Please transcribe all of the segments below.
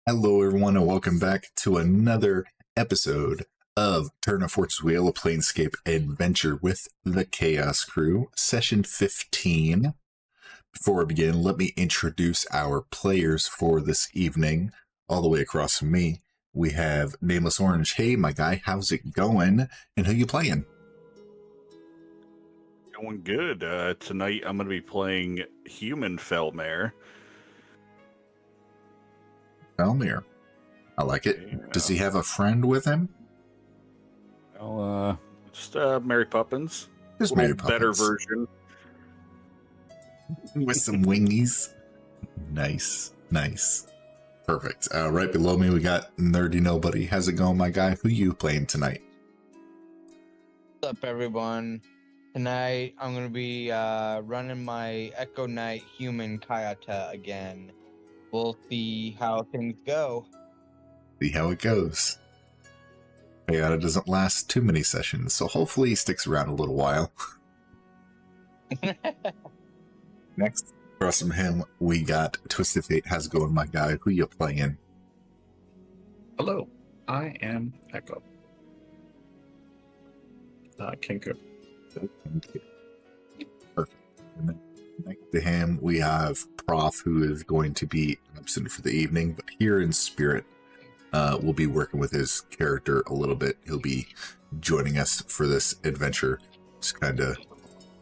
Hello, everyone, and welcome back to another episode of Turn of Fortune's Wheel, a Planescape adventure with the Chaos Crew, session 15. Before we begin, let me introduce our players for this evening. All the way across from me, we have Nameless Orange. Hey, my guy, how's it going? And who you playing? Going good. Tonight I'm going to be playing Human Felmare. Felmare. I like it. Yeah. Does he have a friend with him? Well, just Mary Poppins. Just Mary Better Poppins. version. With some wingies. Nice. Perfect. Right below me, we got Nerdy Nobody. How's it going, my guy? Who you playing tonight? What's up, everyone? Tonight, I'm going to be running my Echo Knight Human Kayata again. We'll see how things go. See how it goes. Kayata doesn't last too many sessions, so hopefully he sticks around a little while. Next, across from him, we got Twisted Fate. How's it going, my guy? Who you playing? Hello, I am Echo. Kinko. Perfect. And then next to him, we have Prof, who is going to be absent for the evening, but here in spirit, we'll be working with his character a little bit. He'll be joining us for this adventure, just kind of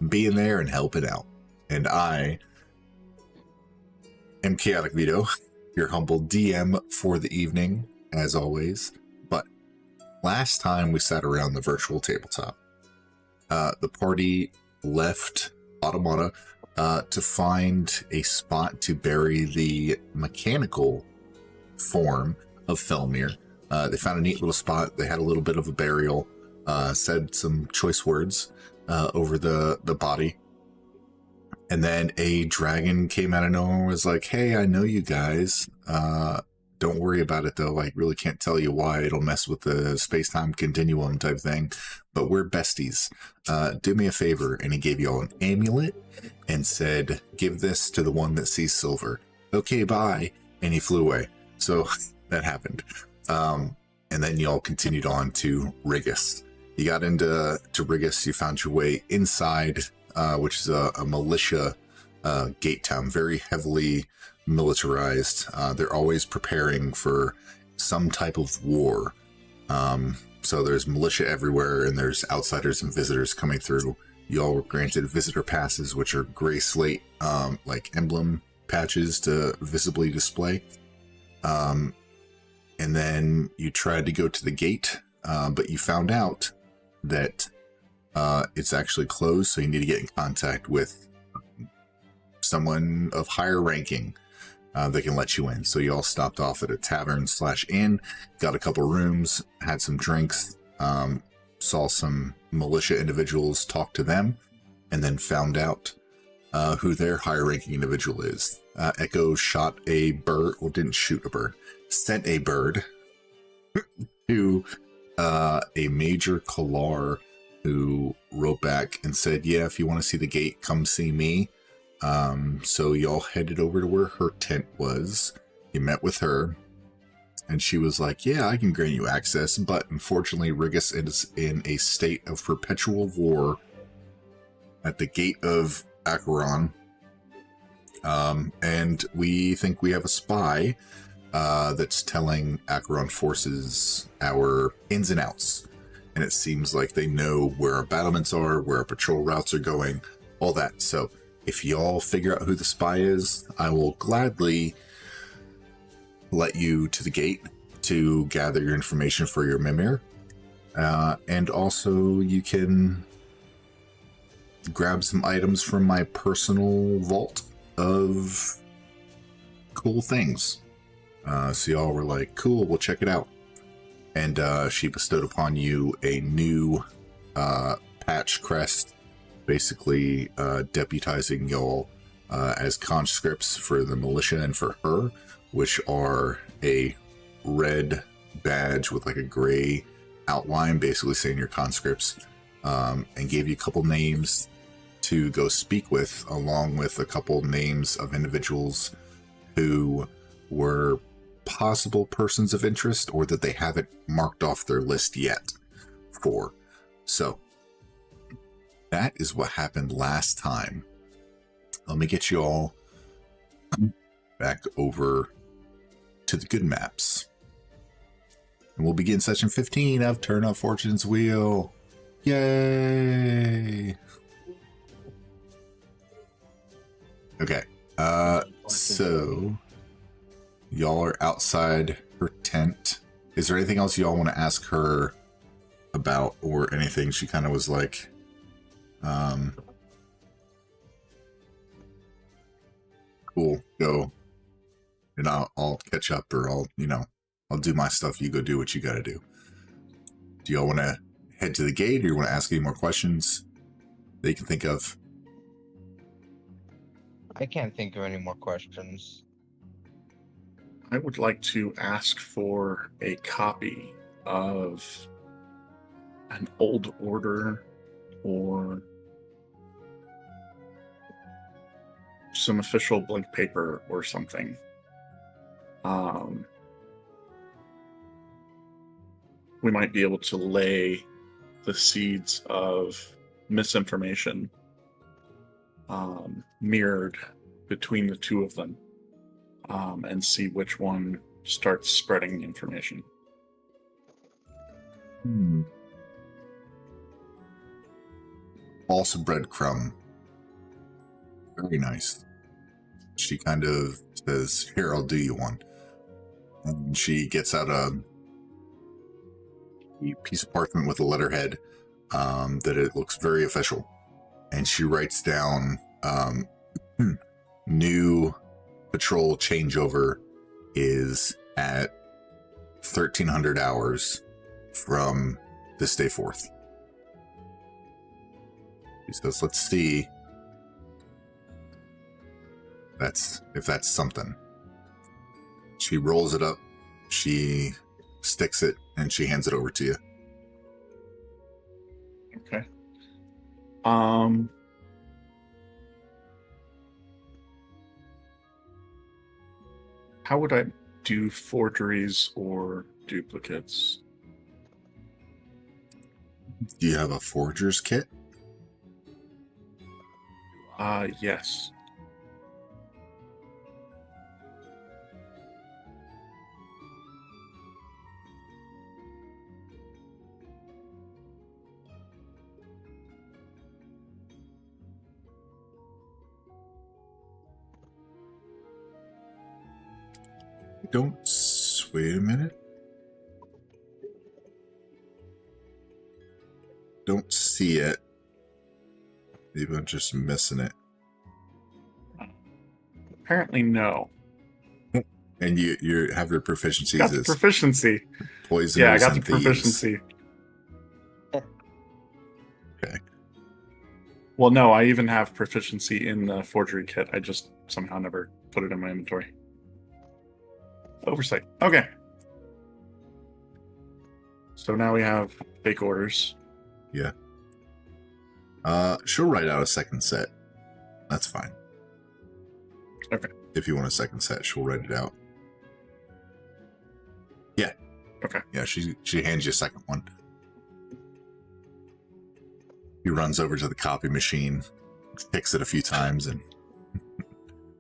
being there and helping out. And I am Chaotic Vito, your humble DM for the evening, as always. But last time we sat around the virtual tabletop, the party left Automata to find a spot to bury the mechanical form of Felmare. They found a neat little spot. They had a little bit of a burial, said some choice words over the body. And then a dragon came out of nowhere and was like, hey, I know you guys. Don't worry about it, though. I really can't tell you why. It'll mess with the space-time continuum type thing. But we're besties. Do me a favor. And he gave you all an amulet and said, give this to the one that sees silver. Okay, bye. And he flew away. So that happened. And then y'all continued on to Rigus. You got into Rigus. You found your way inside, which is a militia gate town, very heavily militarized. They're always preparing for some type of war. So there's militia everywhere, and there's outsiders and visitors coming through. You all were granted visitor passes, which are gray slate, like emblem patches to visibly display. And then you tried to go to the gate, but you found out that it's actually closed, so you need to get in contact with someone of higher ranking that can let you in. So you all stopped off at a tavern/inn, got a couple rooms, had some drinks, saw some militia individuals, talked to them, and then found out who their higher ranking individual is. Echo shot a bird, well, didn't shoot a bird, sent a bird to a Major Kalar, who wrote back and said, yeah, if you want to see the gate, come see me. So y'all headed over to where her tent was. You met with her, and she was like, yeah, I can grant you access, but unfortunately Rigus is in a state of perpetual war at the gate of Acheron. And we think we have a spy that's telling Acheron forces our ins and outs. And it seems like they know where our battlements are, where our patrol routes are going, all that. So if y'all figure out who the spy is, I will gladly let you to the gate to gather your information for your Mimir. And also you can grab some items from my personal vault of cool things. So y'all were like, cool, we'll check it out. And she bestowed upon you a new patch crest, basically deputizing y'all as conscripts for the militia and for her, which are a red badge with like a gray outline, basically saying you're conscripts, and gave you a couple names to go speak with, along with a couple names of individuals who were possible persons of interest or that they haven't marked off their list yet for. So that is what happened last time. Let me get you all back over to the good maps. And we'll begin session 15 of Turn of Fortune's Wheel. Yay! Okay. So y'all are outside her tent. Is there anything else y'all want to ask her about, or anything she kind of was like, cool, go, and I'll catch up, or I'll do my stuff, you go do what you gotta do. Do y'all want to head to the gate, or you want to ask any more questions that you can think of? I can't think of any more questions. I would like to ask for a copy of an old order or some official blank paper or something. We might be able to lay the seeds of misinformation mirrored between the two of them, and see which one starts spreading the information. False breadcrumb. Very nice. She kind of says, "Here, I'll do you one." And she gets out a piece of parchment with a letterhead that it looks very official. And she writes down, new patrol changeover is at 1300 hours from this day forth. She says, let's see if that's something. She rolls it up, she sticks it, and she hands it over to you. Okay. How would I do forgeries or duplicates? Do you have a forger's kit? Yes. Wait a minute. Don't see it. Maybe I'm just missing it. Apparently, no. And you have your proficiencies Got the as proficiency. poisoners Yeah, I got the and thieves. proficiency. Okay. Well, no, I even have proficiency in the forgery kit. I just somehow never put it in my inventory. Oversight. Okay. So now we have fake orders. Yeah. She'll write out a second set. That's fine. Okay. If you want a second set, she'll write it out. Yeah. Okay. Yeah, she hands you a second one. He runs over to the copy machine, kicks it a few times, and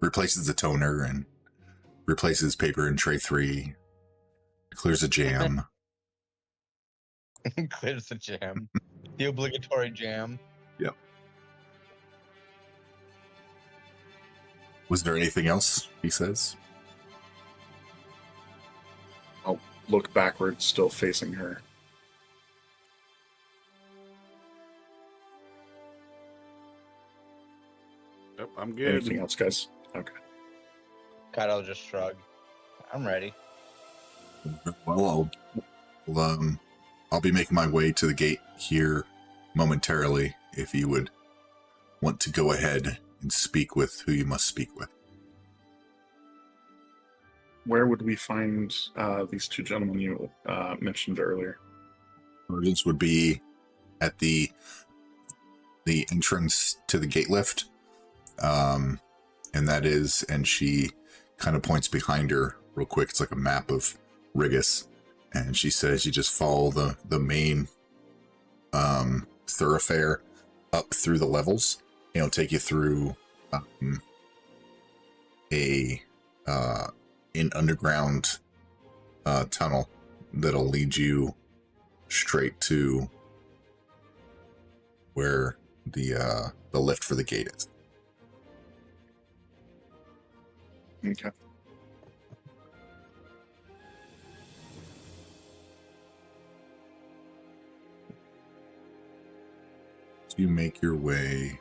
replaces the toner and replaces paper in tray 3. Clears a jam. Clears the jam. The obligatory jam. Yep. Was there anything else, he says? I'll look backwards, still facing her. Yep, I'm good. Anything else, guys? Okay. Kyle just shrug. I'm ready. Well, I'll be making my way to the gate here momentarily, if you would want to go ahead and speak with who you must speak with. Where would we find these two gentlemen you mentioned earlier? Sergeants would be at the entrance to the gate lift, and she kind of points behind her real quick. It's like a map of Rigus, and she says you just follow the main thoroughfare up through the levels. It'll take you through an underground tunnel that'll lead you straight to where the lift for the gate is. Okay. So you make your way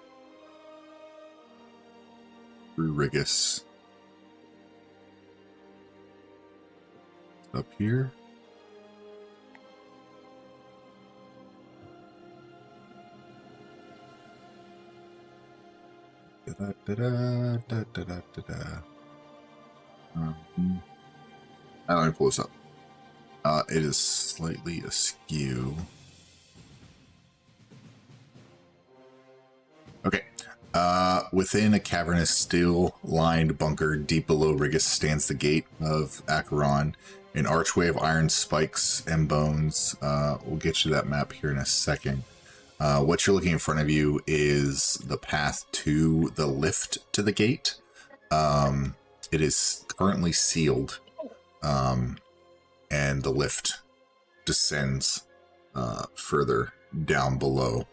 through Rigus up here. Let me pull this up. It is slightly askew. Okay. Within a cavernous, steel-lined bunker deep below Rigus stands the gate of Acheron, an archway of iron spikes and bones. We'll get you that map here in a second. What you're looking in front of you is the path to the lift to the gate. It is currently sealed, and the lift descends further down below.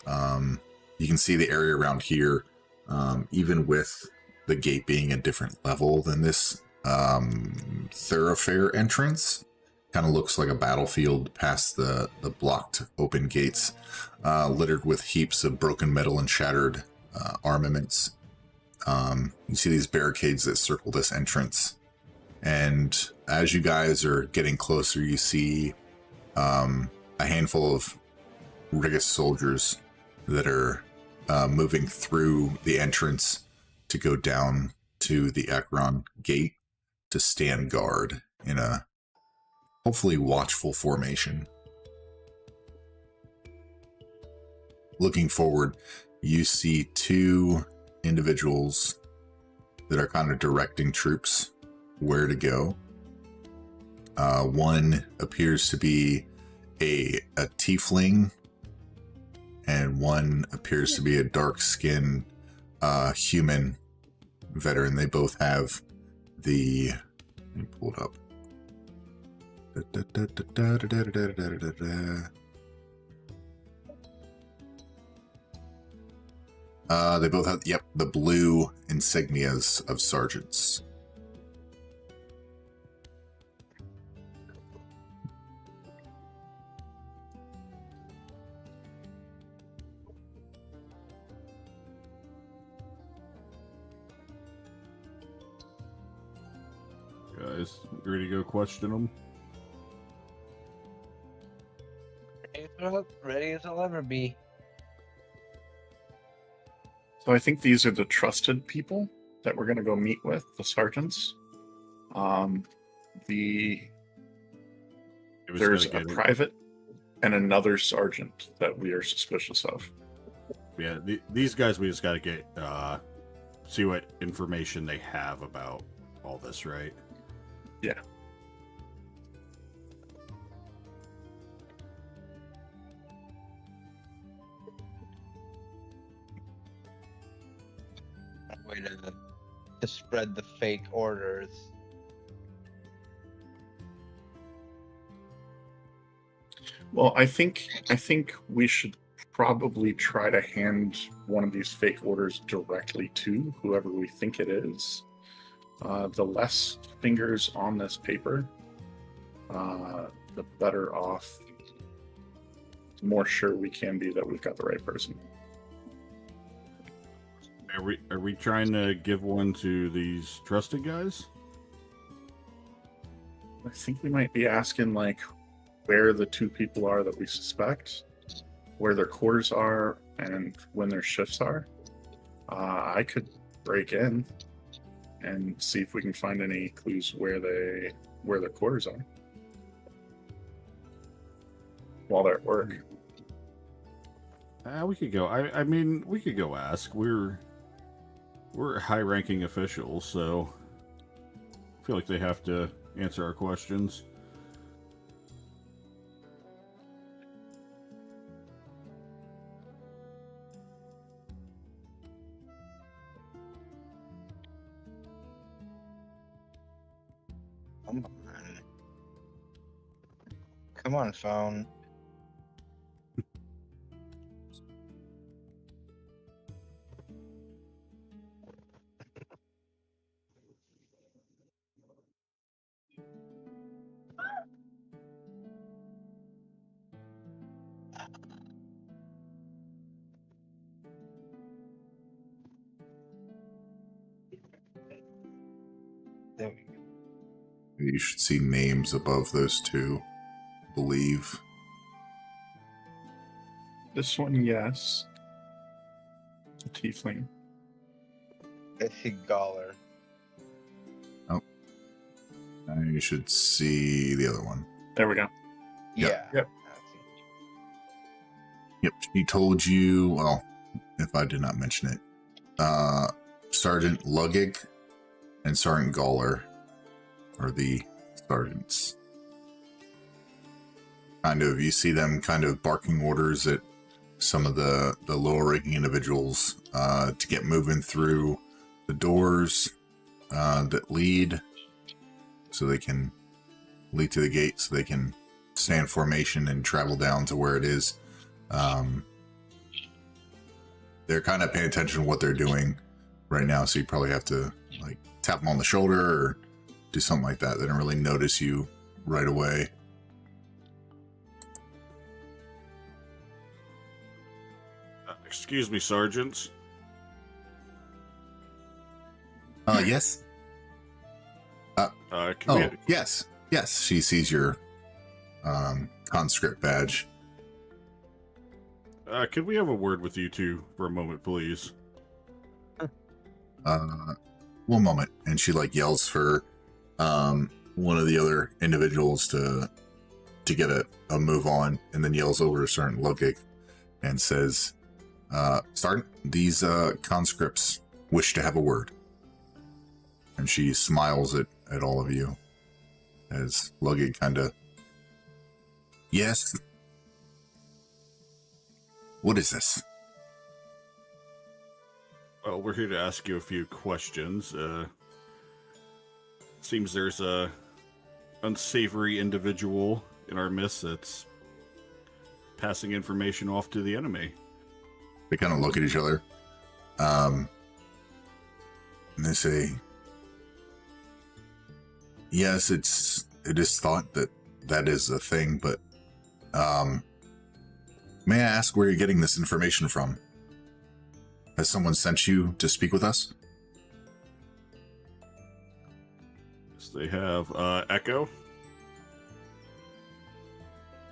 You can see the area around here, even with the gate being a different level than this thoroughfare entrance. Kind of looks like a battlefield past the blocked open gates, littered with heaps of broken metal and shattered armaments. You see these barricades that circle this entrance. And as you guys are getting closer, you see a handful of Rigus soldiers that are moving through the entrance to go down to the Acheron gate to stand guard in a hopefully watchful formation. Looking forward, you see two individuals that are kind of directing troops where to go. One appears to be a tiefling, and one appears to be a dark-skinned human veteran. They both have the... Let me pull it up. They both have, yep, the blue insignias of sergeants. Guys, ready to go question them? Ready as I'll ever be. So I think these are the trusted people that we're going to go meet with, the sergeants. There's a private and another sergeant that we are suspicious of. Yeah, these guys we just got to get see what information they have about all this, right? Yeah. Way to spread the fake orders. Well, I think we should probably try to hand one of these fake orders directly to whoever we think it is. The less fingers on this paper, the better off, the more sure we can be that we've got the right person. Are we trying to give one to these trusted guys? I think we might be asking, like, where the two people are that we suspect, where their quarters are, and when their shifts are. I could break in and see if we can find any clues where their quarters are while they're at work. We could go. I mean, we could go ask. We're high-ranking officials, so feel like they have to answer our questions. Come on. Come on, phone. There we go. You should see names above those two, I believe. This one, yes. A tiefling. I see Galler. Now you should see the other one. There we go. Yeah. Yep. I see. Yep, she told you, well, if I did not mention it, Sergeant Lugig and Sergeant Galler are the sergeants. Kind of, you see them kind of barking orders at some of the lower ranking individuals to get moving through the doors that lead so they can lead to the gate so they can stay in formation and travel down to where it is. They're kind of paying attention to what they're doing right now, so you probably have to like tap them on the shoulder or do something like that. They don't really notice you right away. Excuse me, sergeants. Yes? Can Oh, we, yes. Yes, she sees your conscript badge. could we have a word with you two for a moment, please? One moment. And she like yells for one of the other individuals to get a move on, and then yells over to Sergeant Lugig and says, Sergeant, these conscripts wish to have a word. And she smiles at all of you as Lugig kind of, yes? What is this? Well, we're here to ask you a few questions. Seems there's a unsavory individual in our midst that's passing information off to the enemy. They kind of look at each other. And they say, yes, it is thought that is a thing, but may I ask where you're getting this information from? Has someone sent you to speak with us? Yes, they have Echo.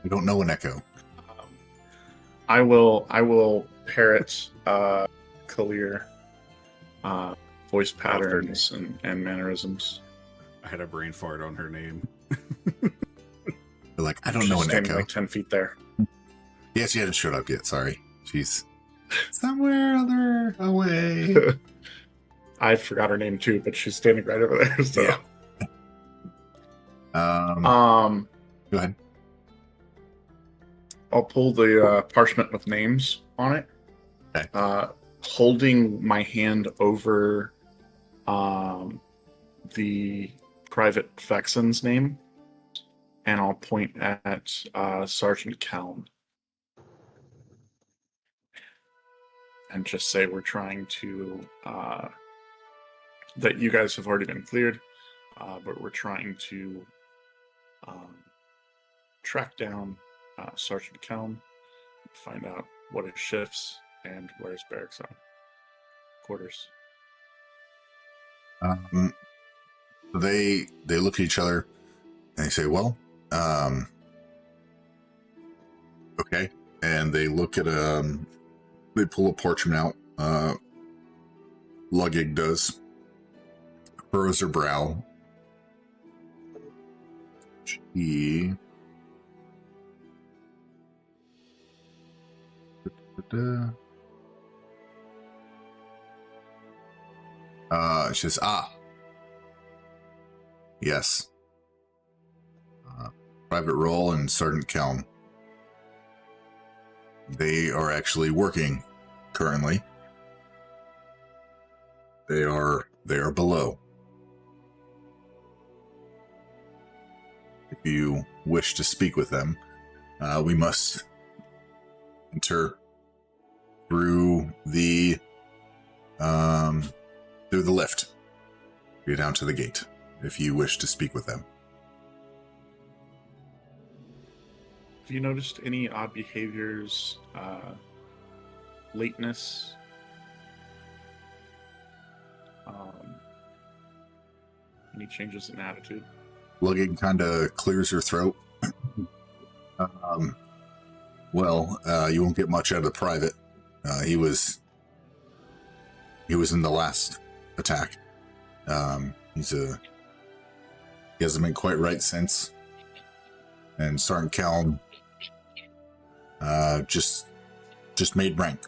I don't know an Echo. I will parrot Kalir voice patterns and mannerisms. I had a brain fart on her name. They're like, I don't know She's an standing Echo. like 10 feet there. Yeah, she hadn't showed up yet. Sorry. She's somewhere other away. I forgot her name too, but she's standing right over there. So. Yeah. Go ahead. I'll pull the parchment with names on it. Okay. Holding my hand over the Private Vexen's name, and I'll point at Sergeant Kelm and just say we're trying to that you guys have already been cleared, but we're trying to track down Sergeant Kelm, find out what his shifts and where his barracks are. Quarters. They look at each other and they say, well, okay. And they look at they pull a parchment out. Lugig does. Furrows her brow. She says, Yes. Private Roll and Sergeant Kelm. They are actually working currently. They are below. If you wish to speak with them, we must enter through the lift. Go down to the gate if you wish to speak with them. Have you noticed any odd behaviors, lateness? Any changes in attitude? Lugging kind of clears her throat. You won't get much out of the private. He was in the last attack. He hasn't been quite right since. And Sergeant Kelm just made rank.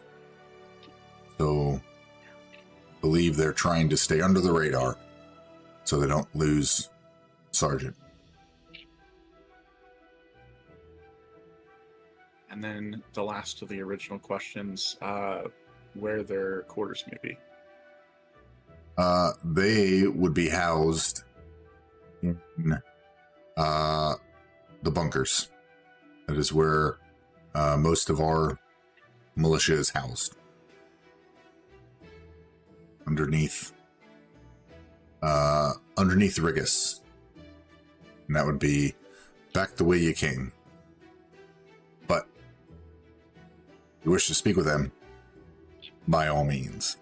So I believe they're trying to stay under the radar so they don't lose Sergeant. And then the last of the original questions, where their quarters may be. They would be housed in the bunkers. That is where most of our militia is housed. Underneath Rigus. And that would be back the way you came. But if you wish to speak with them, by all means.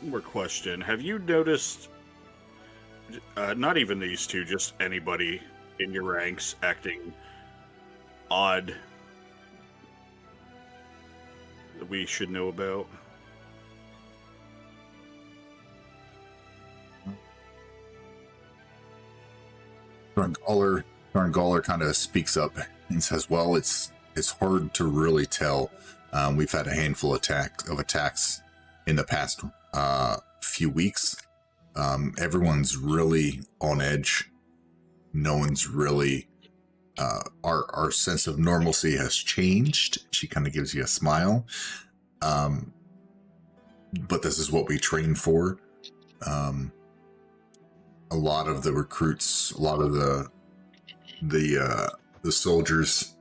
One more question. Have you noticed, not even these two, just anybody in your ranks acting odd that we should know about? Gauler kind of speaks up and says, well, it's hard to really tell. We've had a handful of attacks in the past few weeks. Everyone's really on edge. No one's really our sense of normalcy has changed. She kind of gives you a smile. But this is what we train for. A lot of the recruits, a lot of the soldiers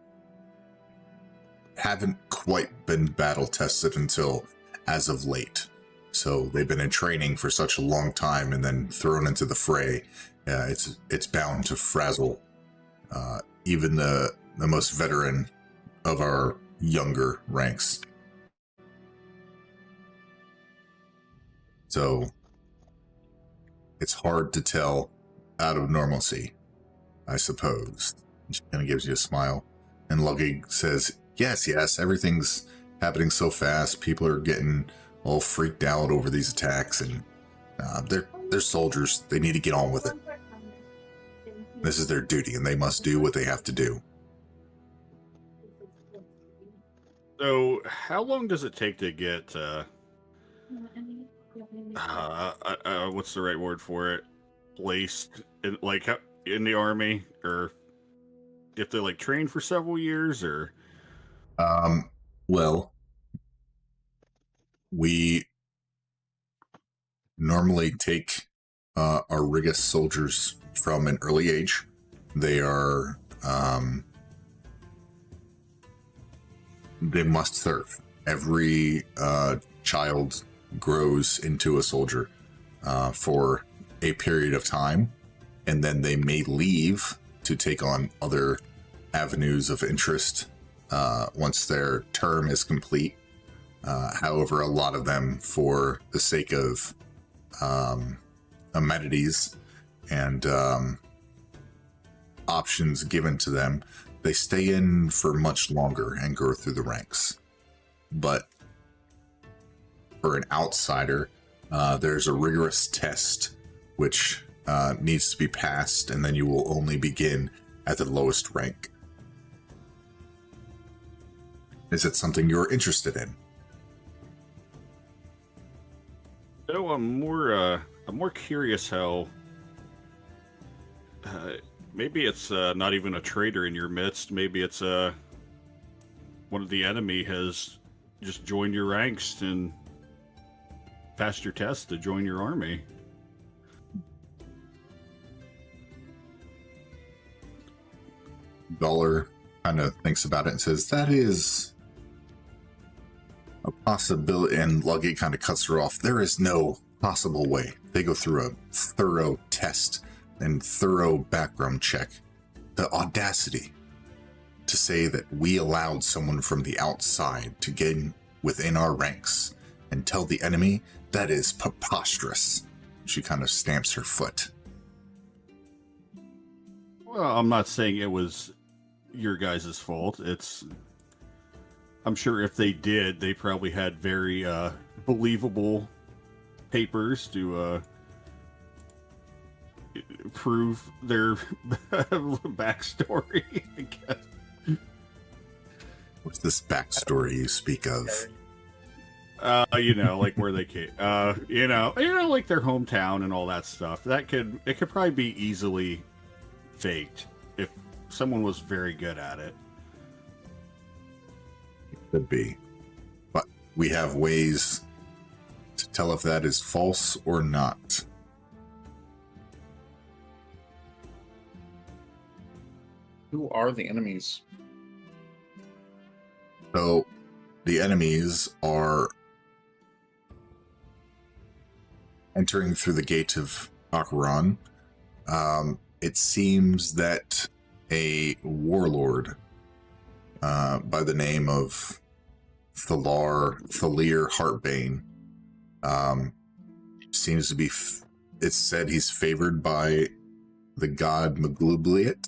haven't quite been battle tested until as of late. So they've been in training for such a long time and then thrown into the fray. It's bound to frazzle even the most veteran of our younger ranks. So it's hard to tell out of normalcy, I suppose. She kind of gives you a smile. And Lugging says, yes, everything's happening so fast. People are getting all freaked out over these attacks, and they're soldiers. They need to get on with it. This is their duty, and they must do what they have to do. So, how long does it take to get, what's the right word for it? Placed in, in the army, or you have to train for several years, or? Well, we normally take our Rigus soldiers from an early age. They are, they must serve. Every child grows into a soldier for a period of time, and then they may leave to take on other avenues of interest once their term is complete. However, a lot of them, for the sake of amenities and options given to them, they stay in for much longer and go through the ranks. But for an outsider, there's a rigorous test which needs to be passed, and then you will only begin at the lowest rank. Is it something you're interested in? No, I'm more curious how maybe it's not even a traitor in your midst. Maybe it's one of the enemy has just joined your ranks and passed your test to join your army. Dollar kind of thinks about it and says, that is a possibility. And Luggate kind of cuts her off. There is no possible way. They go through a thorough test and thorough background check. The audacity to say that we allowed someone from the outside to get within our ranks and tell the enemy, that is preposterous. She kind of stamps her foot. Well, I'm not saying it was your guys' fault. I'm sure if they did, they probably had very believable papers to prove their backstory, I guess. What's this backstory you speak of? Like where they came, like their hometown and all that stuff. It could probably be easily faked if someone was very good at it. Could be. But we have ways to tell if that is false or not. Who are the enemies? So the enemies are entering through the gate of Acheron. It seems that a warlord by the name of Thalir Heartbane seems to be, it's said he's favored by the god Maglubliet.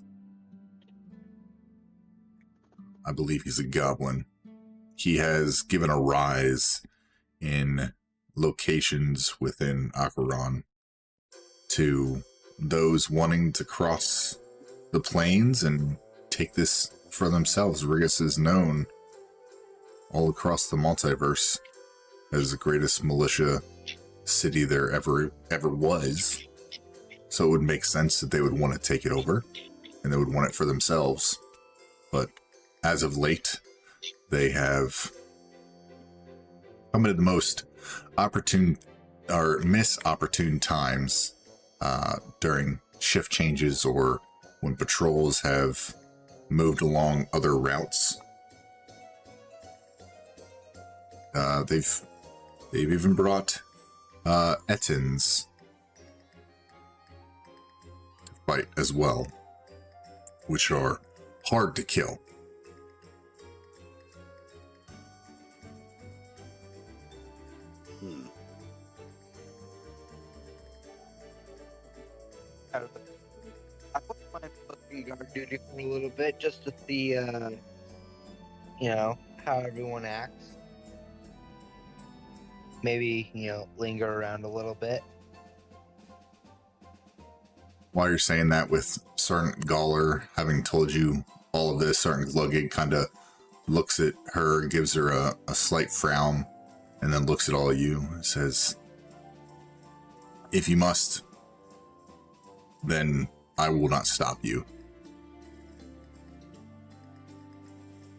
I believe he's a goblin. He has given a rise in locations within Acheron to those wanting to cross the plains and take this for themselves. Rigus is known all across the multiverse as the greatest militia city there ever was. So it would make sense that they would want to take it over and they would want it for themselves. But as of late, they have come at the most opportune or opportune times during shift changes or when patrols have moved along other routes. They've even brought Ettins to fight as well, which are hard to kill. I wouldn't mind looking guard duty for a little bit just to see, how everyone acts. Maybe, linger around a little bit. While you're saying that, with Sergeant Gawler having told you all of this, Sergeant Luggate kind of looks at her, gives her a slight frown, and then looks at all of you and says, if you must, then I will not stop you.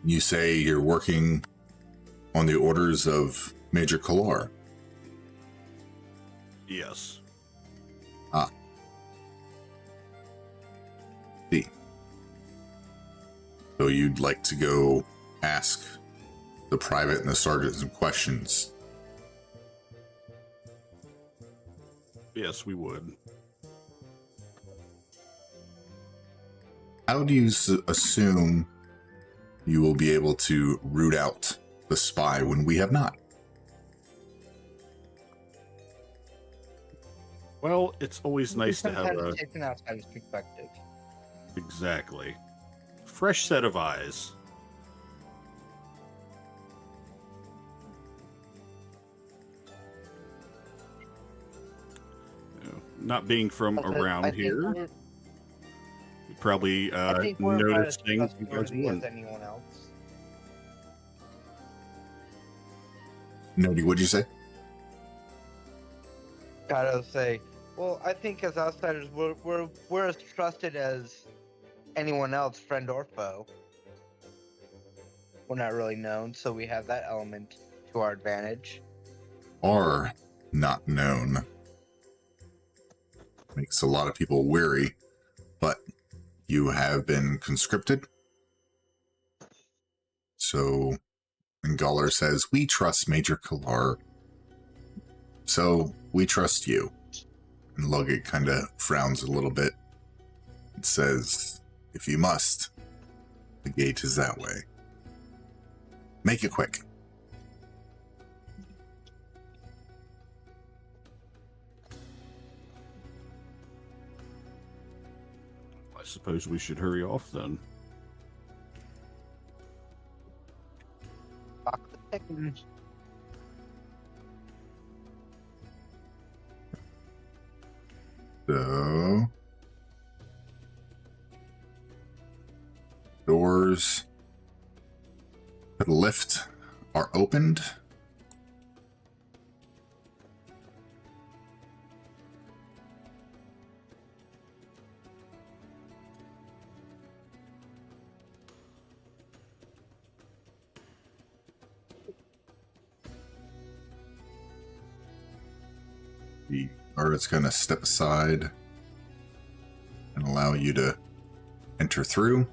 You say you're working on the orders of Major Kalar. Yes. Ah. See. So you'd like to go ask the private and the sergeant some questions. Yes, we would. How do you assume you will be able to root out the spy when we have not? Well, it's always nice to have a... Take an outsider's perspective. Exactly. Fresh set of eyes. Not being from around here, you probably notice things you guys wouldn't. Anyone else? Nody, what'd you say? Gotta say, well, I think as outsiders, we're as trusted as anyone else, friend or foe. We're not really known, so we have that element to our advantage. Are not known. Makes a lot of people weary, but you have been conscripted. So, and Galler says, we trust Major Kalar. So, we trust you. And Luggett kind of frowns a little bit and says, if you must, the gate is that way. Make it quick. I suppose we should hurry off then. Clock the ticking. So, doors to the lift are opened. The guard's going to step aside and allow you to enter through.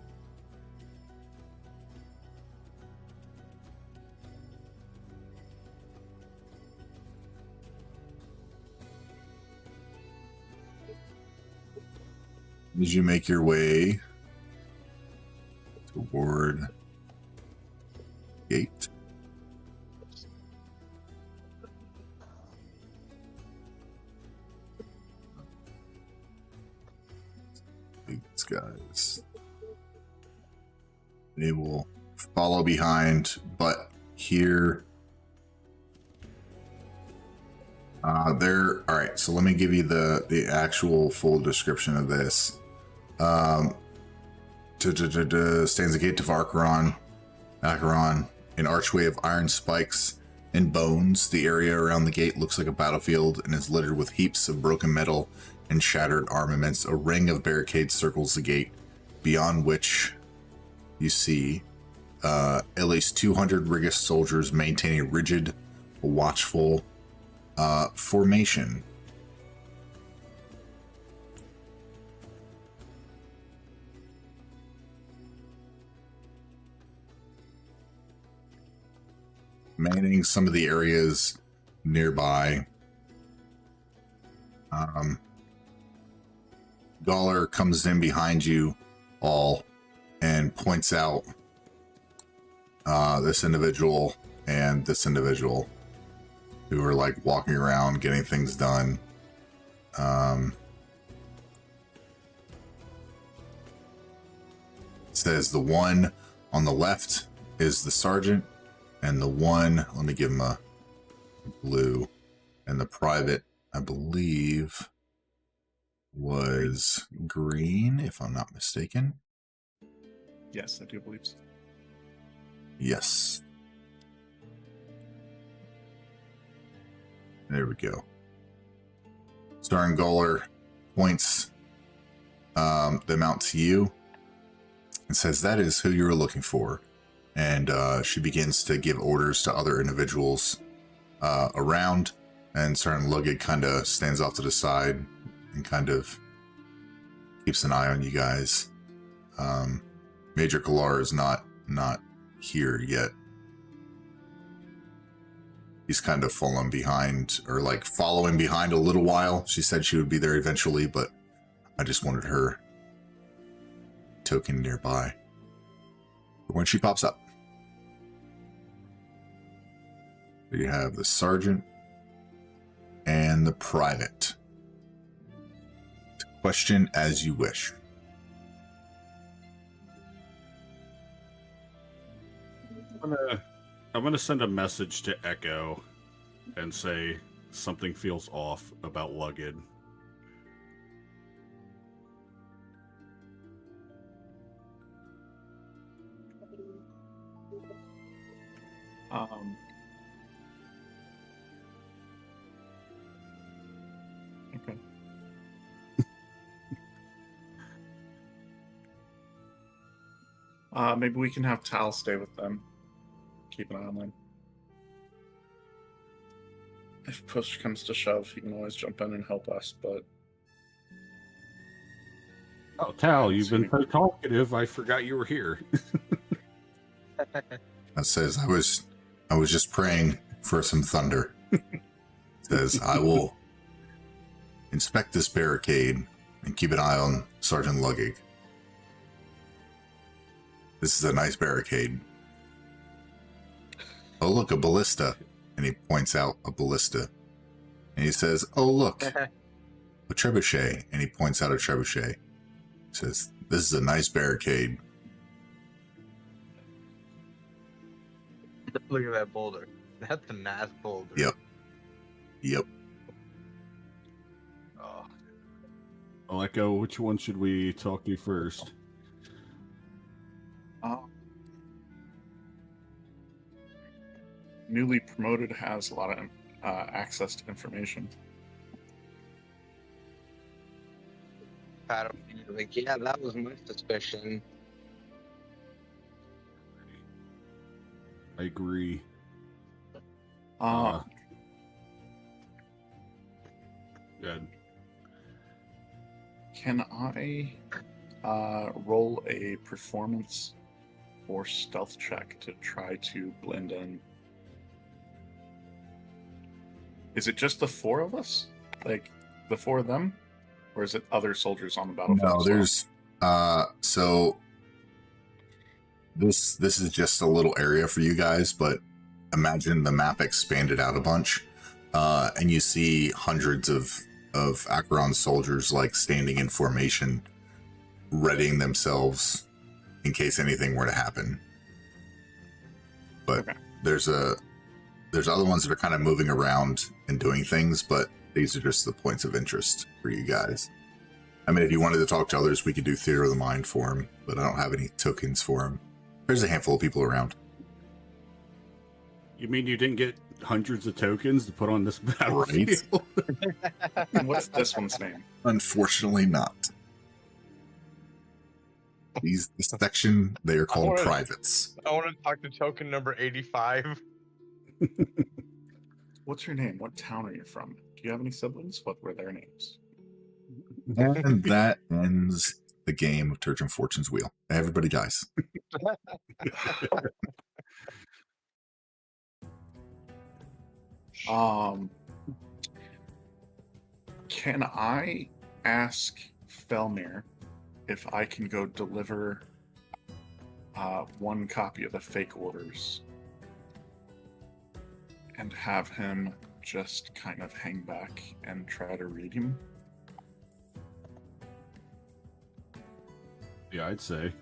As you make your way toward gate, these guys, they will follow behind, but here they're all right. So let me give you the actual full description of this. Stands the gate of Acheron, an archway of iron spikes and bones. The area around the gate looks like a battlefield and is littered with heaps of broken metal and shattered armaments. A ring of barricades circles the gate, beyond which you see at least 200 Rigus soldiers maintain a rigid, watchful formation. Manning some of the areas nearby. Galler comes in behind you all and points out this individual and this individual who are like walking around getting things done. It says the one on the left is the sergeant, and the one, let me give him a blue, and the private, I believe, was green, if I'm not mistaken. Yes, I do believe so. Yes. There we go. Starring Galler points them out to you and says, that is who you were looking for. And she begins to give orders to other individuals around, and Sergeant Luggett kind of stands off to the side and kind of keeps an eye on you guys. Major Kalar is not here yet. He's kind of fallen behind, or like following behind a little while. She said she would be there eventually, but I just wanted her token nearby for when she pops up. You have the sergeant and the private. Question as you wish. I'm gonna send a message to Echo and say something feels off about Luggett. Maybe we can have Tal stay with them. Keep an eye on them. If push comes to shove, he can always jump in and help us, but Oh, Tal, you've been so talkative. I forgot you were here. That says I was just praying for some thunder. Says I will inspect this barricade and keep an eye on Sergeant Luggig. This is a nice barricade. Oh, look, a ballista. And he points out a ballista. And he says, oh, look, a trebuchet. And he points out a trebuchet. He says, this is a nice barricade. Look at that boulder. That's a nice boulder. Yep. Yep. Oh, Echo, which one should we talk to first? newly promoted has a lot of access to information. like, yeah, that was my suspicion. I agree. Good. Can I roll a performance or stealth check to try to blend in? Is it just the four of us? Like, the four of them? Or is it other soldiers on the battlefield? No, as well? there's so this is just a little area for you guys, but imagine the map expanded out a bunch, and you see hundreds of Acheron soldiers like standing in formation, readying themselves in case anything were to happen. But Okay. there's other ones that are kind of moving around and doing things, but these are just the points of interest for you guys. I mean, if you wanted to talk to others, we could do Theater of the Mind for him, but I don't have any tokens for him. There's a handful of people around. You mean you didn't get hundreds of tokens to put on this battlefield? And what's this one's name? Unfortunately not. This section, they are called wanna- privates. I want to talk to token number 85. What's your name? What town are you from? Do you have any siblings? What were their names? And that ends the game of Turgeon Fortune's Wheel. Everybody dies. Can I ask Felmir if I can go deliver one copy of the fake orders and have him just kind of hang back and try to read him? Yeah, I'd say.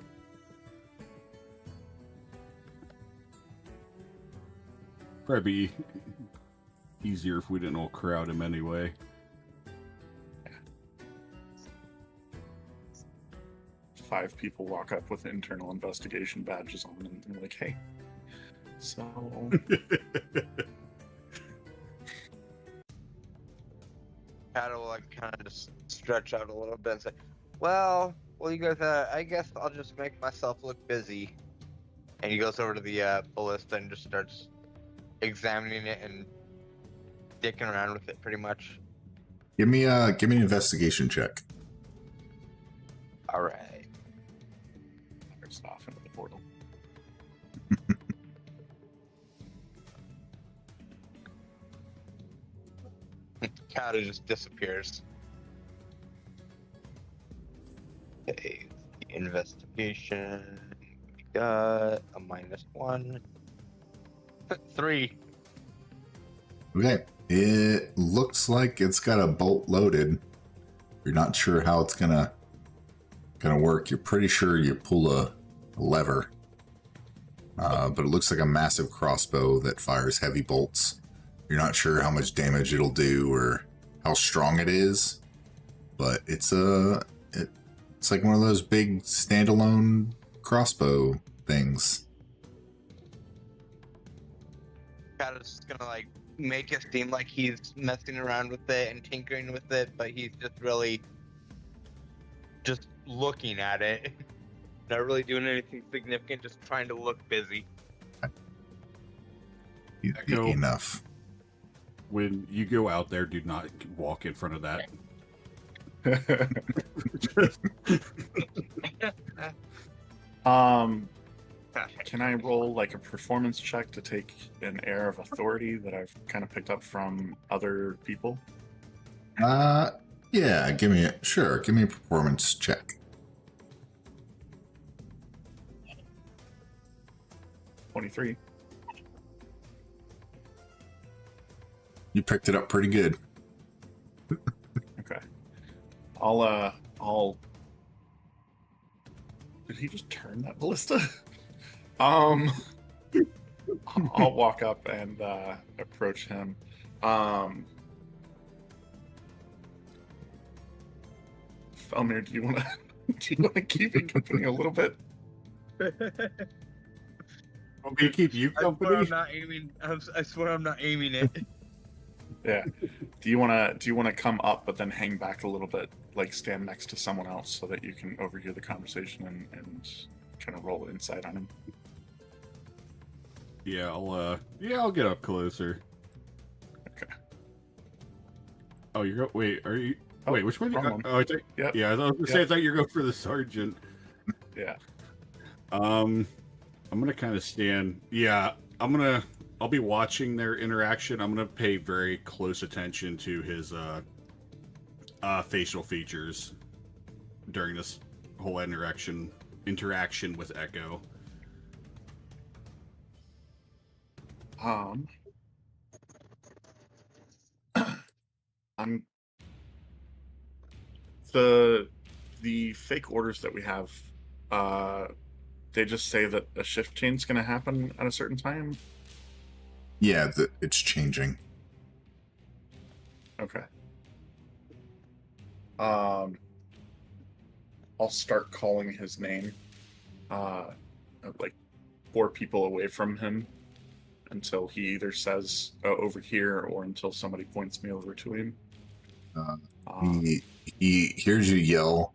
Probably be easier if we didn't all crowd him anyway. Five people walk up with internal investigation badges on them and they're like, hey, so Pat will like kind of just stretch out a little bit and say, well, you guys, I guess I'll just make myself look busy. And he goes over to the ballista and just starts examining it and dicking around with it pretty much. Give me an investigation check. All right. there's off into the portal. Kata just disappears. Okay, investigation. We got a -1. 3. Okay. It looks like it's got a bolt loaded. You're not sure how it's gonna work. You're pretty sure you pull a lever. But it looks like a massive crossbow that fires heavy bolts. You're not sure how much damage it'll do or how strong it is, but it's like one of those big standalone crossbow things. Kata's just gonna like make it seem like he's messing around with it and tinkering with it, but he's just really just looking at it. Not really doing anything significant, just trying to look busy. Echo. Enough. When you go out there, do not walk in front of that. Can I roll like a performance check to take an air of authority that I've kind of picked up from other people? Yeah, give me a performance check. 23. You picked it up pretty good. Okay. I'll Did he just turn that ballista? I'll walk up and approach him. Felmir, do you want to keep me company a little bit? Want me to keep you I swear company? I'm not aiming. I swear I'm not aiming it. Yeah. Do you want to come up but then hang back a little bit, like stand next to someone else so that you can overhear the conversation and kind of roll insight on him? Yeah, I'll get up closer. Okay. Oh, wait, are you? Oh, wait, which one? wrong one. Oh, I think. Yep. Yeah, I was gonna say I thought you were going for the sergeant. Yeah. I'm gonna kind of stand. Yeah, I'll be watching their interaction. I'm gonna pay very close attention to his facial features during this whole interaction with Echo. I'm the fake orders that we have. They just say that a shift change is going to happen at a certain time. Yeah, it's changing. Okay. I'll start calling his name, like 4 people away from him, until he either says over here or until somebody points me over to him. He hears you yell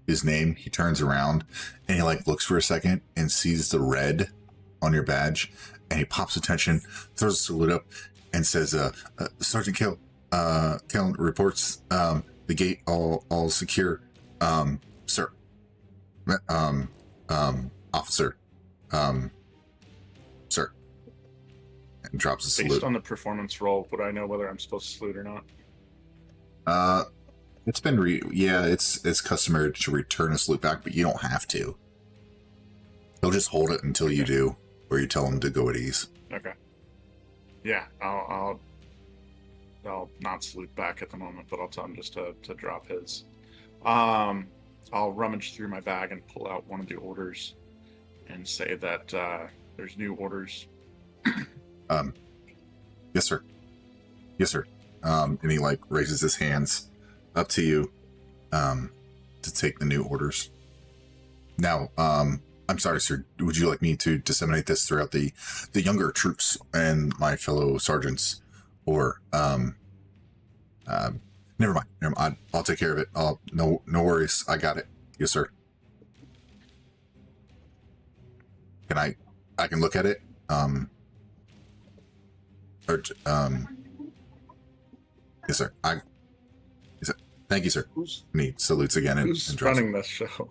his name. He turns around and he like looks for a second and sees the red on your badge, and he pops attention, throws a salute up, and says, "Sergeant Kellen reports the gate all secure, sir. Officer, sir." And drops a salute. Based on the performance roll, would I know whether I'm supposed to salute or not? It's been it's customary to return a salute back, but you don't have to. They'll just hold it until you do, or you tell them to go at ease. Okay. Yeah, I'll not salute back at the moment, but I'll tell him just to drop his. I'll rummage through my bag and pull out one of the orders and say that there's new orders. Yes, sir. Yes, sir. And he like raises his hands up to you to take the new orders. Now, I'm sorry, sir. Would you like me to disseminate this throughout the younger troops and my fellow sergeants, or never mind. I'll take care of it. No worries. I got it. Yes, sir. I can look at it. Yes, sir. Yes, sir. Thank you, sir. And he salutes again and Who's drops running this show?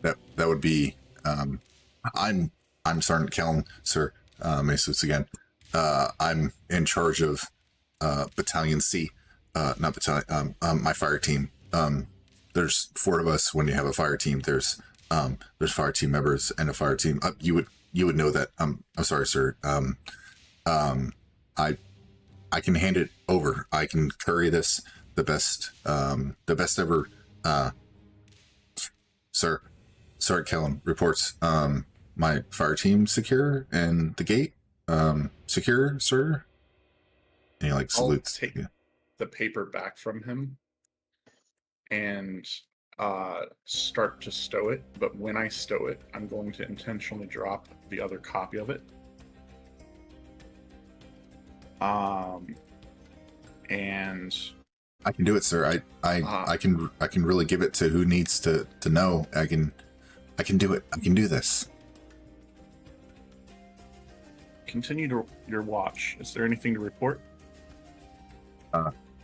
That would be I'm Sergeant Kellen, sir. He salutes again. I'm in charge of Battalion C, not battalion. My fire team. There's 4 of us. When you have a fire team, there's fire team members and a fire team. You would know that. I'm sorry, sir. I can hand it over. I can curry this the best ever. Sir, Sergeant Kellen reports. My fire team secure and the gate secure, sir. And he like salutes. I'll take the paper back from him and start to stow it. But when I stow it, I'm going to intentionally drop the other copy of it. And I can do it, sir. I can really give it to who needs to know. I can do it. I can do this. Continue your watch. Is there anything to report?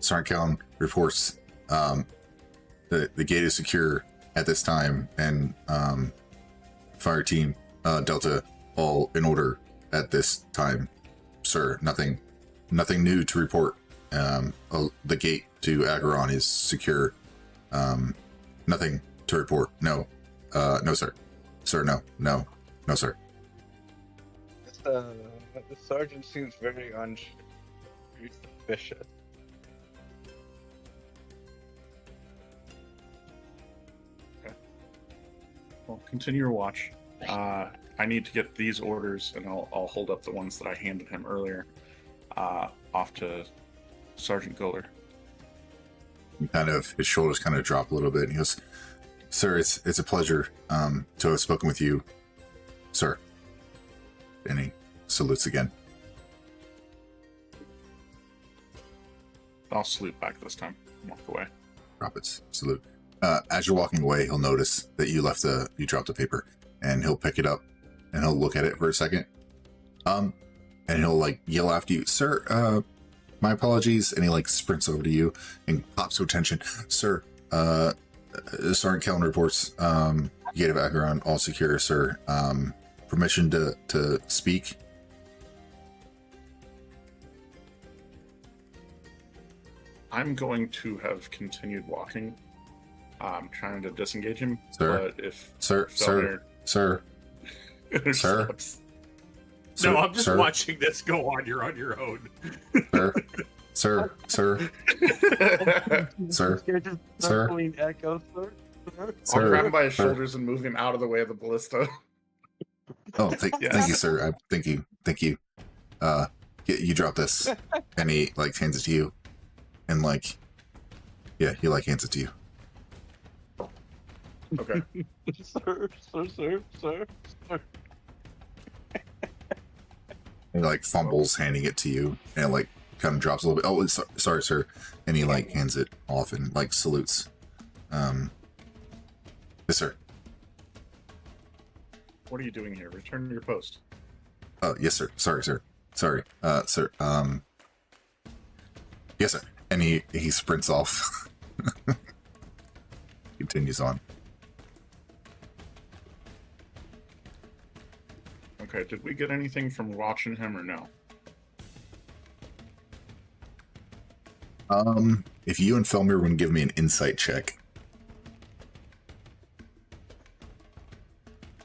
Sergeant Callan reports the gate is secure at this time, and fire team Delta all in order at this time, sir. Nothing new to report. The gate to Acheron is secure. Nothing to report. No, no, sir. Sir, no, sir. The sergeant seems very suspicious. Well, continue your watch. I need to get these orders, and I'll hold up the ones that I handed him earlier, off to Sergeant Guller. His shoulders kind of drop a little bit, and he goes, "Sir, it's a pleasure to have spoken with you, sir." And he salutes again. I'll salute back this time. Walk away. Roberts salute. As you're walking away, he'll notice that you dropped the paper, and he'll pick it up and he'll look at it for a second. And he'll like yell after you, "Sir, my apologies." And he like sprints over to you and pops to attention. "Sir, Sergeant Callan reports, gate of Acheron all secure, sir. Permission to speak." I'm going to have continued walking. I'm trying to disengage him, Sir. but if Sir, intercepts- No, I'm just sir, watching this go on. You're on your own. sir, sir, sir, Echo, sir. I'll grab him by his shoulders and move him out of the way of the ballista. Oh, thank you, sir. Thank you. You drop this, and he like hands it to you, and like, yeah, he like hands it to you. Okay. Sir. He like fumbles handing it to you, and like kind of drops a little bit. "Oh, sorry, sir," and he like hands it off and like salutes. Yes, sir. What are you doing here? Return to your post. Yes, sir. Sorry, sir. Sir. Yes, sir. And he sprints off. Continues on. Okay, did we get anything from watching him or no? If you and Felmir would give me an insight check.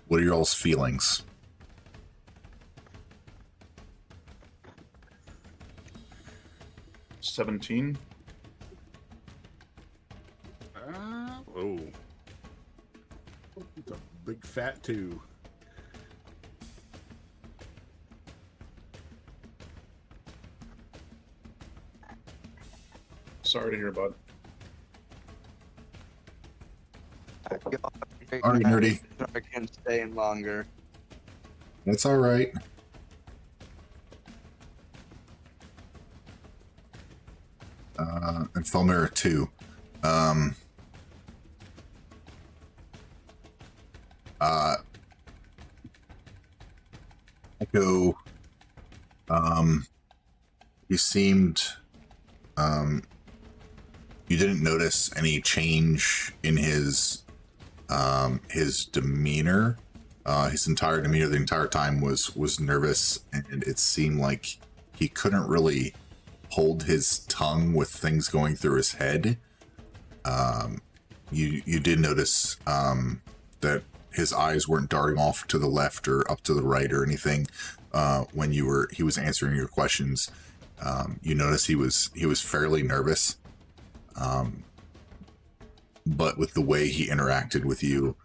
What are your all's feelings? $17. Oh. It's a big fat 2. Sorry to hear, bud. All right, nerdy. I can't stay in longer. That's all right. And Felmir too. Echo. You seemed. You didn't notice any change in his demeanor. His entire demeanor the entire time was nervous, and it seemed like he couldn't really hold his tongue with things going through his head. You did notice that his eyes weren't darting off to the left or up to the right or anything when he was answering your questions. You notice he was fairly nervous. But with the way he interacted with you,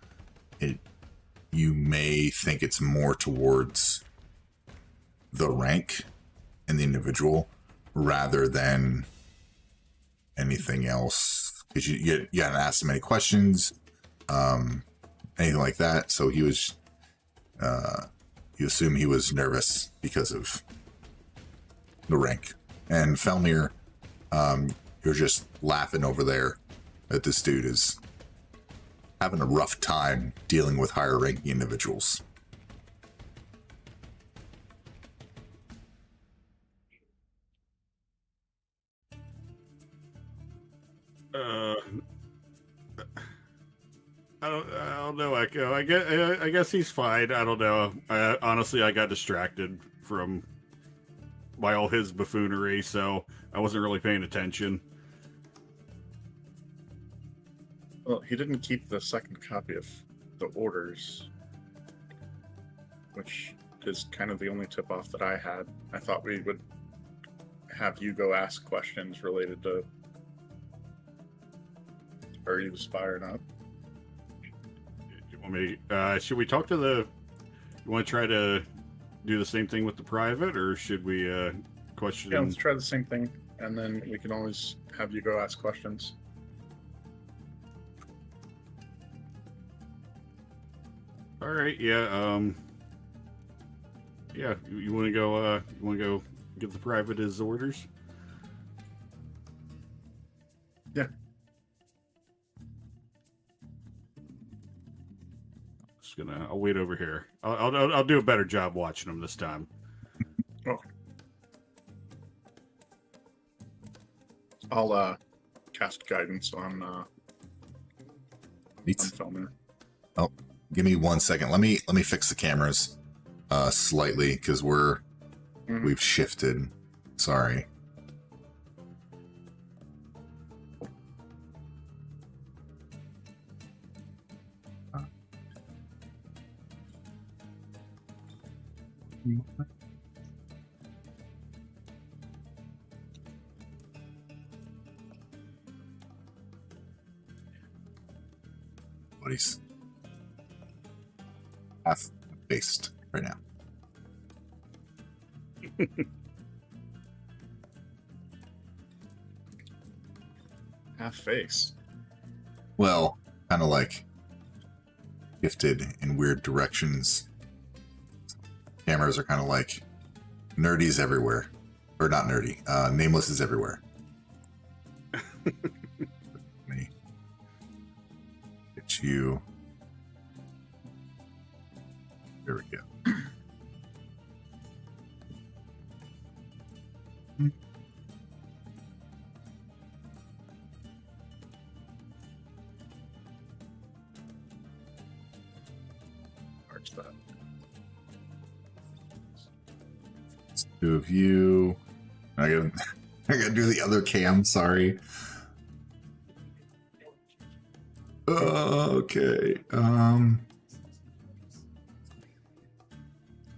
you may think it's more towards the rank and the individual rather than anything else. Because you hadn't asked him any questions, anything like that. So he was, you assume he was nervous because of the rank. And Felmir, you're just laughing over there that this dude is having a rough time dealing with higher ranking individuals. I don't know, Echo. I guess he's fine. I don't know. Honestly, I got distracted by all his buffoonery, so I wasn't really paying attention. Well, he didn't keep the second copy of the orders, which is kind of the only tip-off that I had. I thought we would have you go ask questions related to are you the spy or not? You want me? Should we talk to the? You want to try to do the same thing with the private, or should we question? Yeah, let's try the same thing, and then we can always have you go ask questions. All right. Yeah. Yeah. You want to go? You want to go give the private his orders? Yeah. I'll wait over here. I'll do a better job watching them this time. Okay. I'll cast guidance on filming. Oh, give me 1 second. Let me fix the cameras slightly because we've shifted. Sorry. Buddies. Half faced right now. Half face. Well, kind of like gifted in weird directions. Cameras are kind of like nerdies everywhere. Or not nerdy. Nameless is everywhere. Let me get you. There we go. Arch that. It's two of you. I gotta do the other cam. Sorry. Okay.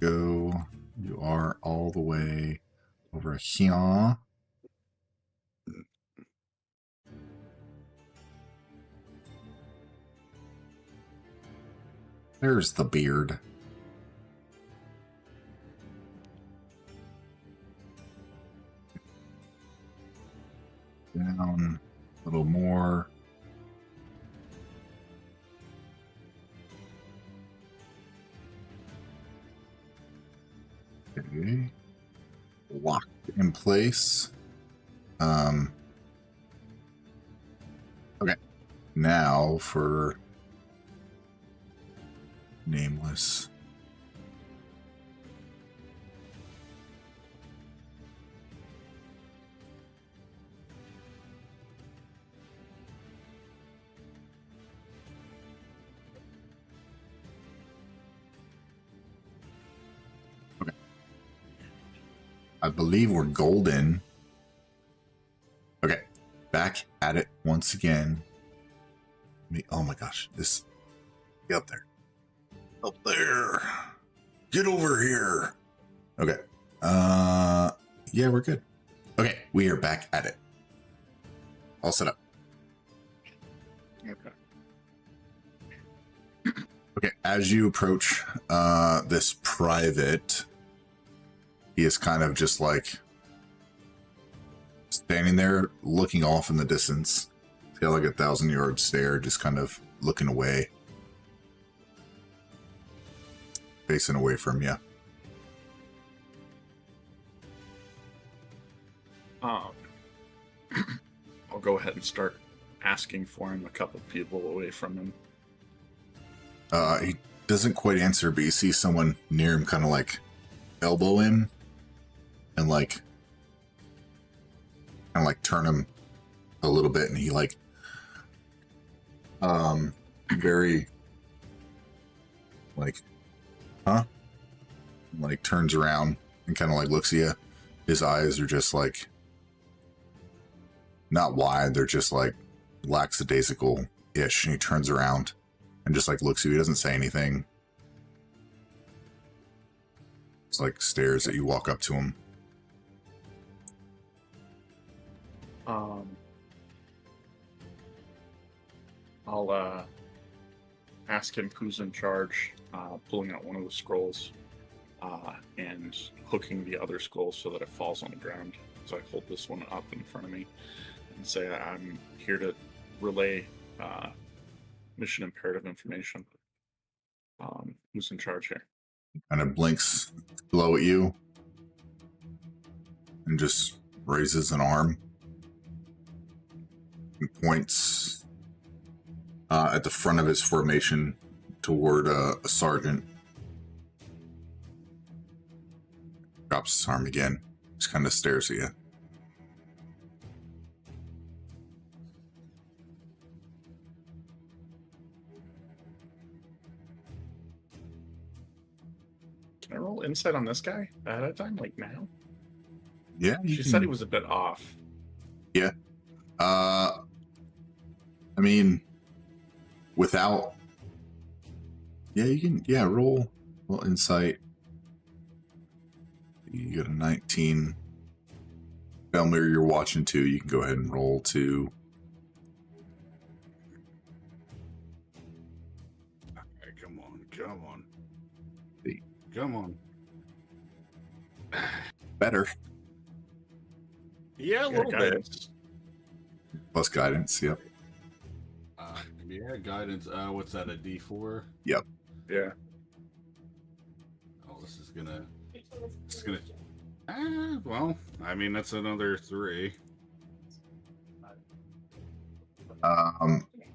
Go. You are all the way over here. There's the beard. Down a little more. Okay. Locked in place. Okay. Now for nameless. I believe we're golden. Okay, back at it once again. Oh my gosh, this. Get up there. Up there. Get over here. Okay. Yeah, we're good. Okay, we are back at it. All set up. Okay. Okay, as you approach this private, he is kind of just like standing there looking off in the distance. He's got like a 1,000-yard stare, just kind of looking away. Facing away from you. I'll go ahead and start asking for him a couple people away from him. He doesn't quite answer, but you see someone near him kind of like elbow him and like turn him a little bit, and he like very like like turns around and kind of like looks at you. His eyes are just like not wide, they're just like lackadaisical ish, and he turns around and just like looks at you. He doesn't say anything. It's like stares at you, walk up to him. I'll ask him who's in charge, pulling out one of the scrolls and hooking the other scroll so that it falls on the ground. So I hold this one up in front of me and say, I'm here to relay mission imperative information. Who's in charge here? Kind of blinks low at you and just raises an arm and points at the front of his formation toward a sergeant. Drops his arm again. Just kind of stares at you. Can I roll insight on this guy ahead of time, like now? Yeah, She said he was a bit off. Yeah. I mean, without. Yeah, you can. Yeah, roll insight. You get a 19. Belmir, you're watching too. You can go ahead and roll to. Okay, come on. See. Come on. Better. Yeah, a Yeah, little bit. guidance. Plus guidance, yep. Yeah, guidance. What's that, a D4? Yeah. Oh, this is gonna. Well, I mean, that's another 3.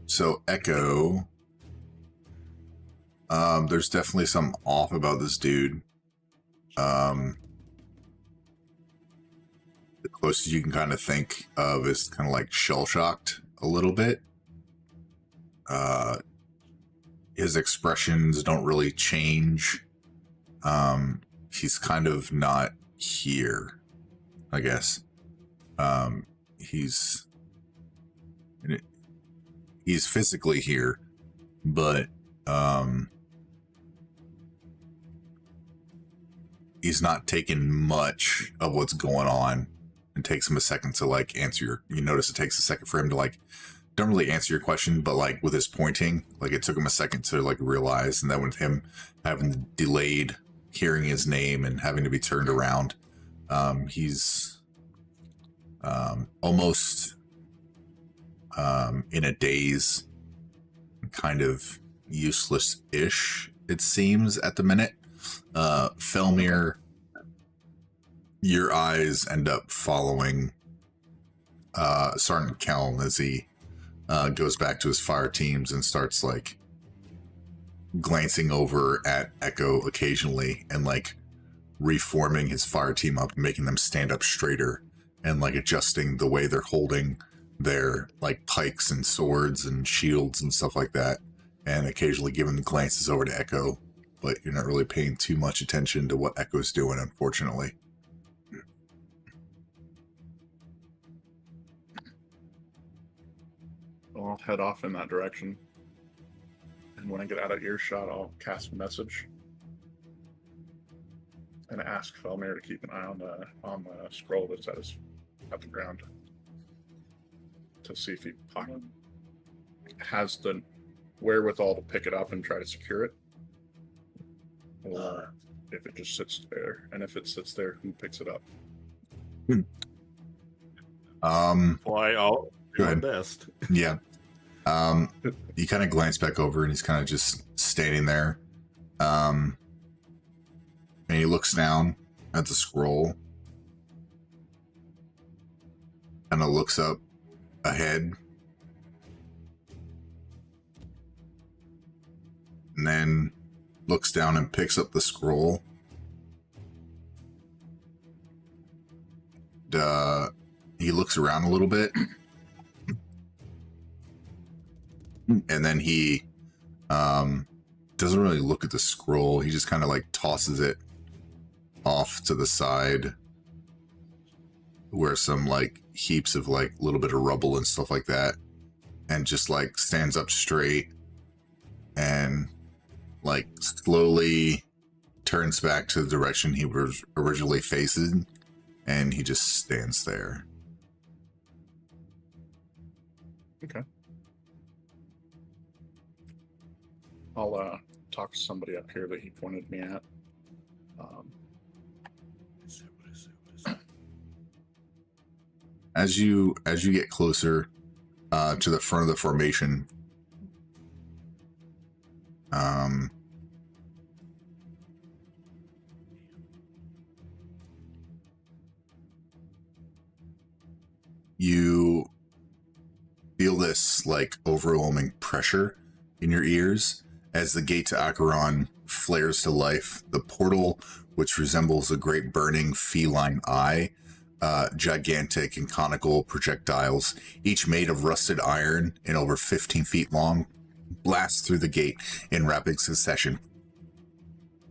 So Echo. There's definitely something off about this dude. The closest you can kind of think of is kind of like shell-shocked a little bit. His expressions don't really change. He's kind of not here, I guess. He's physically here, but he's not taking much of what's going on. It takes him a second to like answer you notice it takes a second for him to like don't really answer your question, but like with his pointing, like it took him a second to like realize, and then with him having delayed hearing his name and having to be turned around, he's almost in a daze, kind of useless-ish, it seems, at the minute. Felmir, your eyes end up following Sergeant Kelm as he goes back to his fire teams and starts like glancing over at Echo occasionally and like reforming his fire team up, making them stand up straighter and like adjusting the way they're holding their like pikes and swords and shields and stuff like that, and occasionally giving glances over to Echo, but you're not really paying too much attention to what Echo's doing, unfortunately. I'll head off in that direction. And when I get out of earshot, I'll cast a message and ask Felmir to keep an eye on the scroll that's at the ground to see if he has the wherewithal to pick it up and try to secure it, or if it just sits there. And if it sits there, who picks it up? Why, I'll do Go my ahead. best. Yeah. You kind of glance back over and he's kind of just standing there. And he looks down at the scroll. Kind of looks up ahead. And then looks down and picks up the scroll. He looks around a little bit. And then he doesn't really look at the scroll. He just kind of like tosses it off to the side where some like heaps of like a little bit of rubble and stuff like that, and just like stands up straight and like slowly turns back to the direction he was originally facing, and he just stands there. Okay. I'll talk to somebody up here that he pointed me at. What is it? As you get closer to the front of the formation, you feel this like overwhelming pressure in your ears as the gate to Acheron flares to life. The portal, which resembles a great burning feline eye, gigantic and conical projectiles, each made of rusted iron and over 15 feet long, blast through the gate in rapid succession,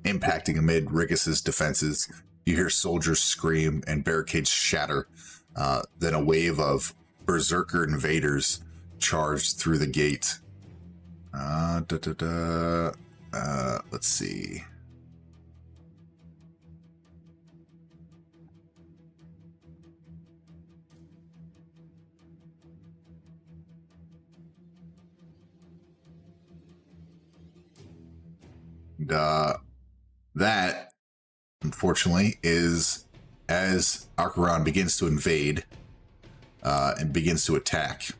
impacting amid Riggus's defenses. You hear soldiers scream and barricades shatter. Then a wave of berserker invaders charged through the gate. Let's see. That, unfortunately, is as Acheron begins to invade and begins to attack.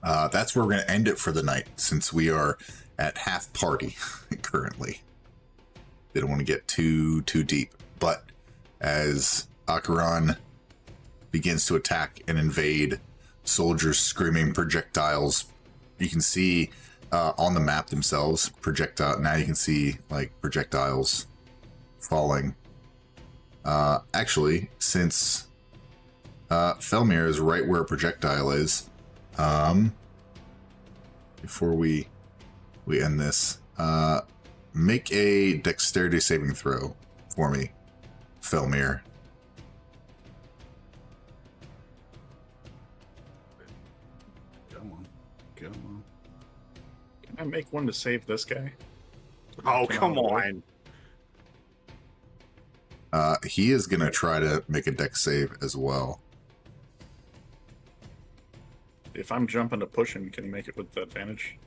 That's where we're going to end it for the night, since we are at half party currently. They don't want to get too deep, but as Acheron begins to attack and invade, soldiers screaming, projectiles, you can see on the map themselves, now you can see like projectiles falling. Actually, since Felmir is right where a projectile is, before we end this, make a dexterity saving throw for me, Felmir. Come on. Can I make one to save this guy? Oh, come on. He is going to try to make a dex save as well. If I'm jumping to push him, can he make it with the advantage?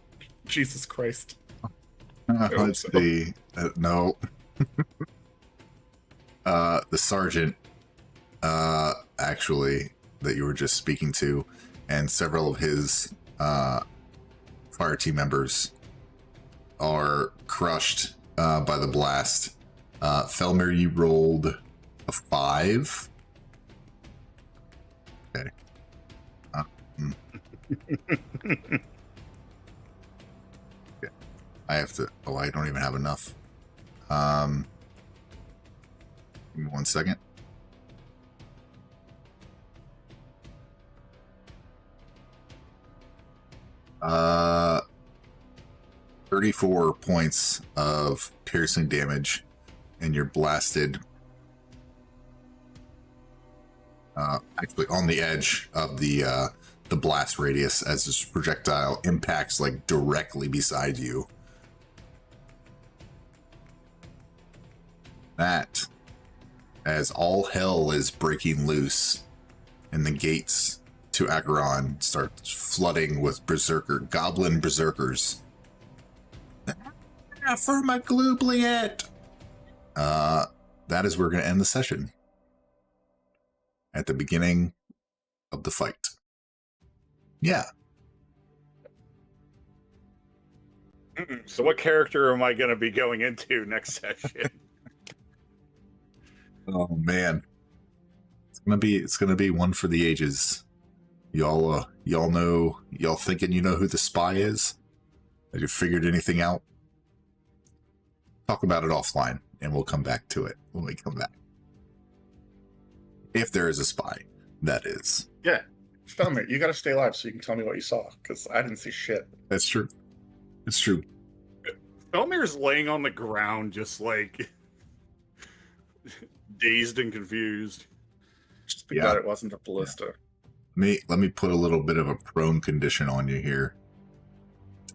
Jesus Christ. Let's see. No. The sergeant, actually, that you were just speaking to, and several of his fire team members are crushed by the blast. Felmir, you rolled a 5. Okay. Okay. I have to. Oh, I don't even have enough. Give me 1 second. Uh, 34 points of piercing damage, and you're blasted. Actually, on the edge of the blast radius, as this projectile impacts like directly beside you. That, as all hell is breaking loose, and the gates to Acheron start flooding with goblin berserkers. For my Glubliet! That is where we're going to end the session. At the beginning of the fight. Yeah. So what character am I going to be going into next session? Oh man. It's gonna be one for the ages. Y'all Y'all thinking you know who the spy is? Have you figured anything out? Talk about it offline, and we'll come back to it when we come back. If there is a spy, that is. Yeah. Felmer, you got to stay alive so you can tell me what you saw, because I didn't see shit. That's true. It's true. Elmir's laying on the ground, just like dazed and confused. Just be glad it wasn't a ballista. Let me put a little bit of a prone condition on you here.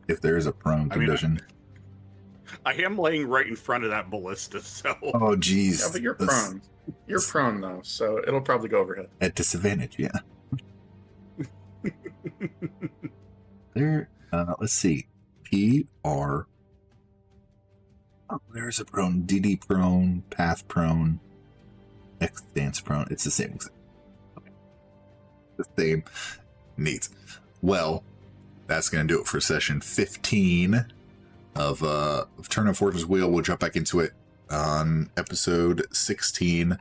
If there is a prone condition. I am laying right in front of that ballista, so. Oh, geez. Yeah, but you're prone. You're prone, though, so it'll probably go overhead. At disadvantage, yeah. There, let's see. PR. Oh, there's a prone. DD prone, path prone, X stance prone. It's the same exact. Okay. The same. Neat. Well, that's going to do it for session 15 of Turn of Fortune's Wheel. We'll jump back into it on episode 16.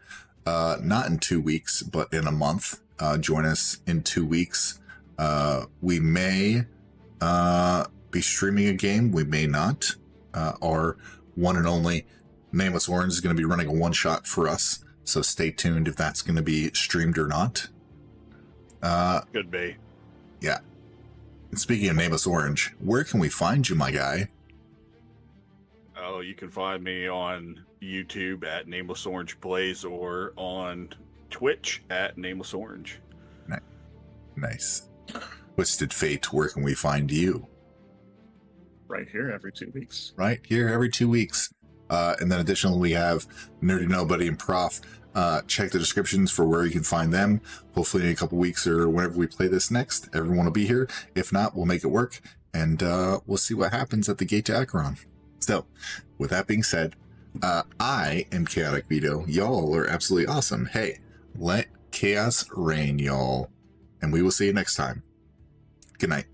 Not in 2 weeks, but in a month. Join us in 2 weeks. We may be streaming a game. We may not. Our one and only Nameless Orange is going to be running a one-shot for us. So stay tuned if that's going to be streamed or not. Could be. Yeah. And speaking of Nameless Orange, where can we find you, my guy? Oh, you can find me on YouTube at Nameless Orange Plays or on Twitch at Nameless Orange. Nice. Twisted Fate, where can we find you? Right here every 2 weeks. Right here every 2 weeks. And then additionally, we have Nerdy Nobody and Prof. Check the descriptions for where you can find them. Hopefully in a couple weeks or whenever we play this next, everyone will be here. If not, we'll make it work. And we'll see what happens at the Gate to Acheron. So, with that being said, I am Chaotic Vito. Y'all are absolutely awesome. Hey, let chaos reign, y'all. And we will see you next time. Good night.